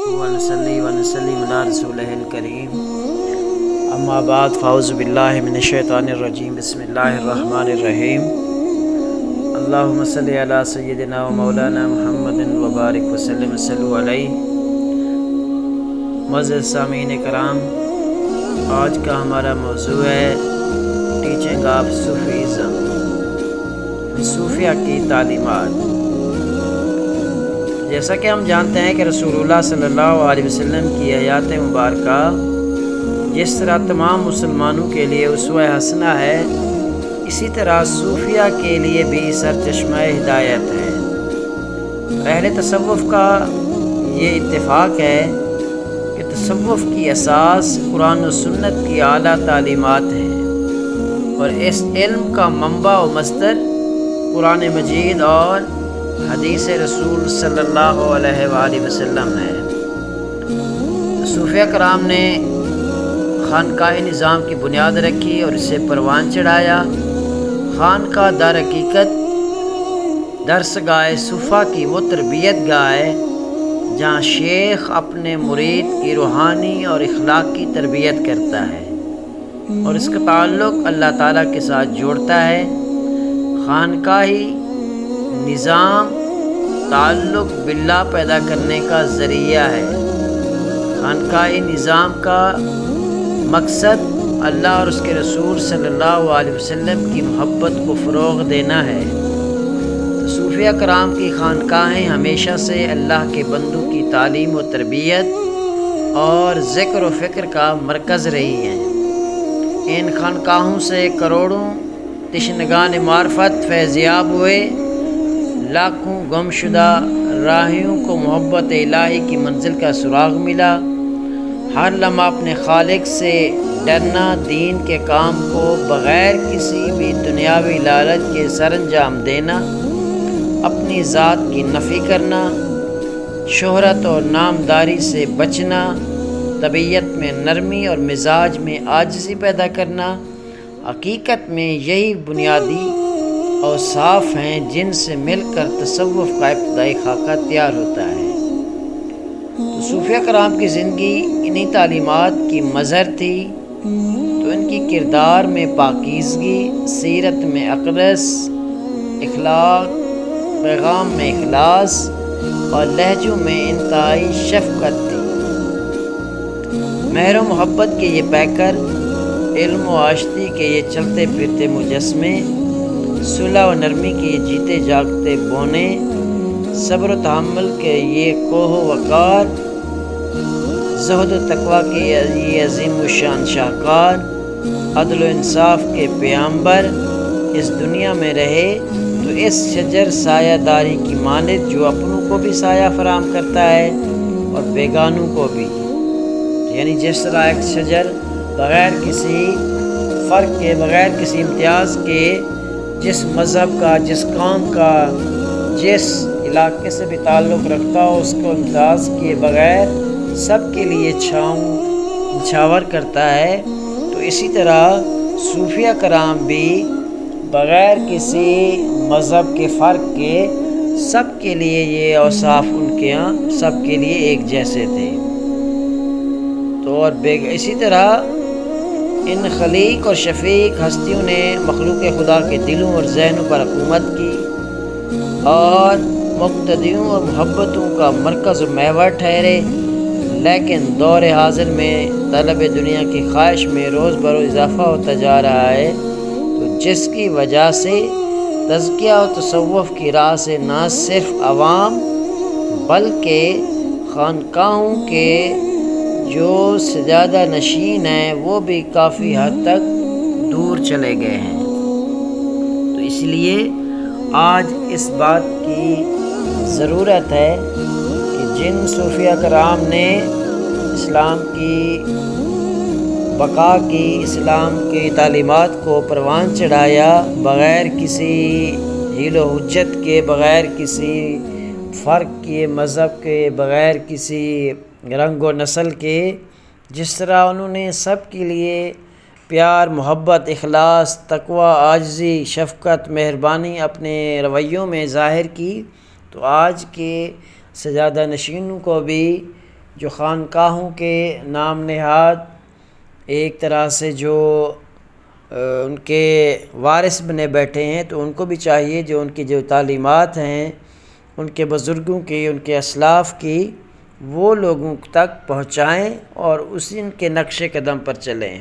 ونصلی ونسلم علی رسولہ الکریم اما بعد فاعوذ باللہ من الشیطان الرجیم بسم اللہ الرحمن الرحیم اللہم صلی علی سیدنا و مولانا محمد وبارک وسلم صلو علیہ۔ معزز سامعین کرام، آج کا ہمارا موضوع ہے ٹیچنگ آف صوفیزم، صوفیہ کی تعلیمات۔ جیسا کہ ہم جانتے ہیں کہ رسول اللہ صلی اللہ علیہ وسلم کی حیات مبارکہ جس طرح تمام مسلمانوں کے لیے اسوہ حسنہ ہے، اسی طرح صوفیہ کے لیے بھی سرچشمہ ہدایت ہے۔ اہل تصوف کا یہ اتفاق ہے کہ تصوف کی اساس قرآن و سنت کی اعلیٰ تعلیمات ہیں، اور اس علم کا منبع و مصدر قرآن مجید اور حدیث رسول صلی اللہ علیہ وآلہ وسلم ہے۔ صوفیہ کرام نے خانقاہ نظام کی بنیاد رکھی اور اسے پروان چڑھایا۔ خانقاہ در حقیقت درسگاہ صوفہ کی وہ تربیت گاہ ہے جہاں شیخ اپنے مرید کی روحانی اور اخلاقی تربیت کرتا ہے اور اس کا تعلق اللہ تعالیٰ کے ساتھ جوڑتا ہے۔ خانقاہی نظام تعلق باللہ پیدا کرنے کا ذریعہ ہے۔ خانقاہی نظام کا مقصد اللہ اور اس کے رسول صلی اللہ علیہ وسلم کی محبت کو فروغ دینا ہے۔ تو صوفیہ کرام کی خانقاہیں ہمیشہ سے اللہ کے بندوں کی تعلیم و تربیت اور ذکر و فکر کا مرکز رہی ہیں۔ ان خانقاہوں سے کروڑوں تشنگان معرفت فیضیاب ہوئے، لاکھوں گمشدہ راہیوں کو محبت الہی کی منزل کا سراغ ملا۔ ہر لمحہ اپنے خالق سے ڈرنا، دین کے کام کو بغیر کسی بھی دنیاوی لالچ کے سر انجام دینا، اپنی ذات کی نفی کرنا، شہرت اور نامداری سے بچنا، طبیعت میں نرمی اور مزاج میں عاجزی پیدا کرنا، حقیقت میں یہی بنیادی اوصاف ہیں جن سے مل کر تصوف کا ابتدائی خاکہ تیار ہوتا ہے۔ تو صوفیہ کرام کی زندگی انہی تعلیمات کی مظہر تھی۔ تو ان کی کردار میں پاکیزگی، سیرت میں اقدس، اخلاق، پیغام میں اخلاص اور لہجوں میں انتہائی شفقت تھی۔ مہر و محبت کے یہ پیکر، علم و آشتی کے یہ چلتے پھرتے مجسمے، صلح و نرمی کے یہ جیتے جاگتے بونے، صبر و تحمل کے یہ کوہ و وقار، زہد و تقویٰ کے یہ عظیم و شان شاہکار، عدل و انصاف کے پیامبر اس دنیا میں رہے تو اس شجر سایہ داری کی مانند جو اپنوں کو بھی سایہ فراہم کرتا ہے اور بیگانوں کو بھی، یعنی جس طرح ایک شجر بغیر کسی فرق کے، بغیر کسی امتیاز کے، جس مذہب کا، جس قوم کا، جس علاقے سے بھی تعلق رکھتا ہو، اس کو امتیاز کیے بغیر سب کے لیے چھاور کرتا ہے، تو اسی طرح صوفیہ کرام بھی بغیر کسی مذہب کے فرق کے سب کے لیے یہ اوصاف ان کے یہاں سب کے لیے ایک جیسے تھے۔ تو اور اسی طرح ان خلیق اور شفیق ہستیوں نے مخلوق خدا کے دلوں اور ذہنوں پر حکومت کی اور مقتدیوں اور محبتوں کا مرکز و محور ٹھہرے، لیکن دور حاضر میں طلب دنیا کی خواہش میں روز بروز اضافہ ہوتا جا رہا ہے، تو جس کی وجہ سے تزکیہ و تصوف کی راہ سے نہ صرف عوام بلکہ خانقاہوں کے جو سجادہ نشین ہیں وہ بھی کافی حد تک دور چلے گئے ہیں۔ تو اس لیے آج اس بات کی ضرورت ہے کہ جن صوفیہ کرام نے اسلام کی بقا کی، اسلام کی تعلیمات کو پروان چڑھایا، بغیر کسی حیل و حجت کے، بغیر کسی فرق کے، مذہب کے، بغیر کسی رنگ و نسل کے، جس طرح انہوں نے سب کے لیے پیار، محبت، اخلاص، تقوی، عاجزی، شفقت، مہربانی اپنے رویوں میں ظاہر کی، تو آج کے سجادہ نشینوں کو بھی جو خانقاہوں کے نام نہاد ایک طرح سے جو ان کے وارث بنے بیٹھے ہیں، تو ان کو بھی چاہیے جو ان کی جو تعلیمات ہیں ان کے بزرگوں کی، ان کے اسلاف کی، وہ لوگوں تک پہنچائیں اور اسی ان کے نقش قدم پر چلیں۔